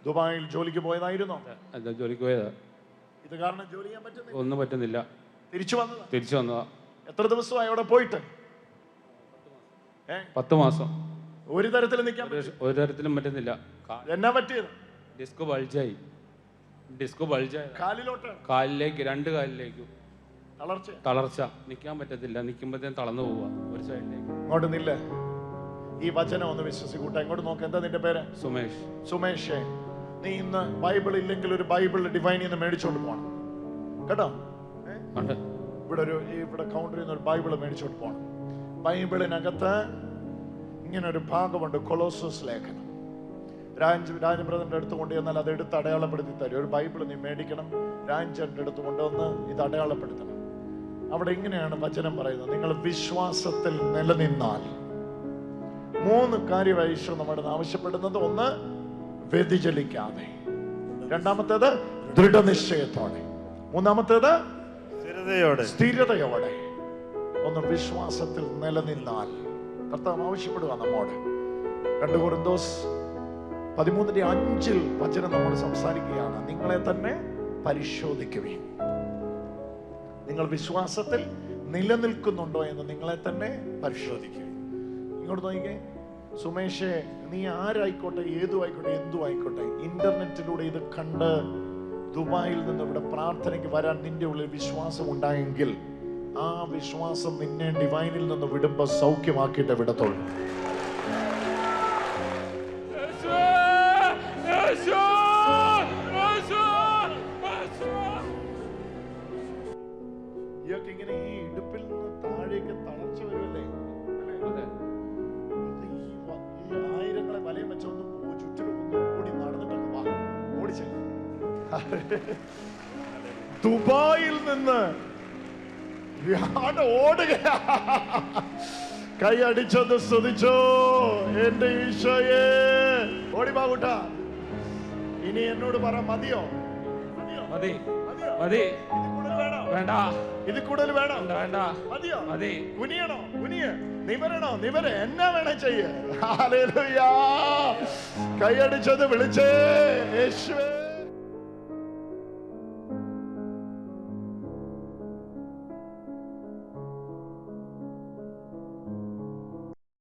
ദുബായിൽ ജോലിക്ക് പോയതായിരുന്നോ? അല്ല, ജോലിക്ക് പോയതാ. ഇത് കാരണം ജോലി ചെയ്യാൻ പറ്റുന്നില്ല. ഒന്നും പറ്റുന്നില്ല. തിരിച്ചു വന്നതാ. എത്ര ദിവസമായി അവിടെ പോയിട്ട്? 10 മാസം. ഒരു തരത്തിലും നിൽക്കാൻ ഒരു തരത്തിലും പറ്റുന്നില്ല. എന്നാ പറ്റിയത്? ഡിസ്ക് ബൾജായി. കാലിലോട്ട്, കാലിലേക്ക്, 2 കാലിലേക്കും തളർച്ച. നിൽക്കാൻ പറ്റത്തില്ല. നിൽക്കുമ്പോഴത്തേനും തളർന്നു പോവുക ഒരു സൈഡിലേക്ക്. അങ്ങോട്ട് നില്ല. ഈ വചനം ഒന്ന് വിശ്വസിക്കൂട്ട. ഇങ്ങോട്ട് നോക്ക്. എന്താ നിന്റെ പേര്? സുമേഷ്. നീ ഇന്ന് ബൈബിൾ ഇല്ലെങ്കിൽ ഒരു ബൈബിൾ ഡിവൈനിൽ നിന്ന് മേടിച്ചോണ്ട് പോകണം കേട്ടോ. ഇവിടെ കൗണ്ടറിൽ നിന്ന് ഒരു ബൈബിൾ മേടിച്ചോണ്ട് പോകണം. ബൈബിളിനകത്ത് ഇങ്ങനെ ഒരു ഭാഗമുണ്ട്, കൊളോസസ് ലേഖനം. രാജബ്രദറിന്റെ അടുത്ത് കൊണ്ടുവന്നാൽ അത് എടുത്ത് അടയാളപ്പെടുത്തി തരും. ഒരു ബൈബിൾ നീ മേടിക്കണം. രാജന്റെ അടുത്ത് കൊണ്ടുവന്ന് ഇത് അടയാളപ്പെടുത്തണം. അവിടെ ഇങ്ങനെയാണ് വചനം പറയുന്നത്, നിങ്ങൾ വിശ്വാസത്തിൽ നിലനിന്നാൽ. 3 കാര്യമായി ഈശോ നമ്മുടെ ആവശ്യപ്പെടുന്നത്. 1, വ്യതിചലിക്കാതെ. 2-മത്തേത് ദൃഢനിശ്ചയത്തോടെ. 3-മത്തേത് സ്ഥിരതയോടെ. 1, വിശ്വാസത്തിൽ നിലനിന്നാൽ. കർത്താവ് ആവശ്യപ്പെടുക നമ്മോട്. 2 കൊരിന്തോസ് 13:5 വചനം നമ്മൾ സംസാരിക്കുകയാണ്, നിങ്ങളെ തന്നെ പരിശോധിക്കുവിൻ. നിങ്ങൾ വിശ്വാസത്തിൽ നിലനിൽക്കുന്നുണ്ടോ എന്ന് നിങ്ങളെ തന്നെ പരിശോധിക്കുവിൻ. ഇങ്ങോട്ട് നോക്കിക്കേ സുമേഷേ, നീ ആരായിക്കോട്ടെ, എന്തു ആയിക്കോട്ടെ, ഇന്റർനെറ്റിലൂടെ ഇത് കണ്ട് ദുബായിൽ നിന്ന് ഇവിടെ പ്രാർത്ഥനയ്ക്ക് വരാൻ നിന്റെ ഉള്ളിൽ വിശ്വാസം ഉണ്ടായെങ്കിൽ ആ വിശ്വാസം നിന്നെ ഡിവൈനിൽ നിന്ന് വിടുമ്പോ സൗഖ്യമാക്കിയിട്ട് വിടത്തുള്ളൂ. ഇയൊക്കെ ഇങ്ങനെ ഈ ഇടുപ്പിൽ നിന്ന് താഴേക്ക് തളർച്ച വരുമല്ലേ? ആയിരങ്ങളെ വലയം വെച്ചൊന്ന് ചുറ്റിലും ഒന്ന് ഓടി നടന്നിട്ടൊക്കെ വാ, ഓടിച്ച ദുബായിൽ നിന്ന് ഓടുക. കൈ അടിച്ചൊന്ന് സ്തുതിച്ചോ എന്റെ ഈശോയെ. ഓടി പാകൂട്ട. ഇനി എന്നോട് പറ, മതിയോ? വേണ്ട. ഇത് കൂടുതൽ വേണം? മതിയോ? കുനിയണോ? നിവരണോ? എന്നാ വേണേ ചെയ്യ. ഹല്ലേലൂയ. കൈയടിച്ചത് വിളിച്ചേ യേശുവേ.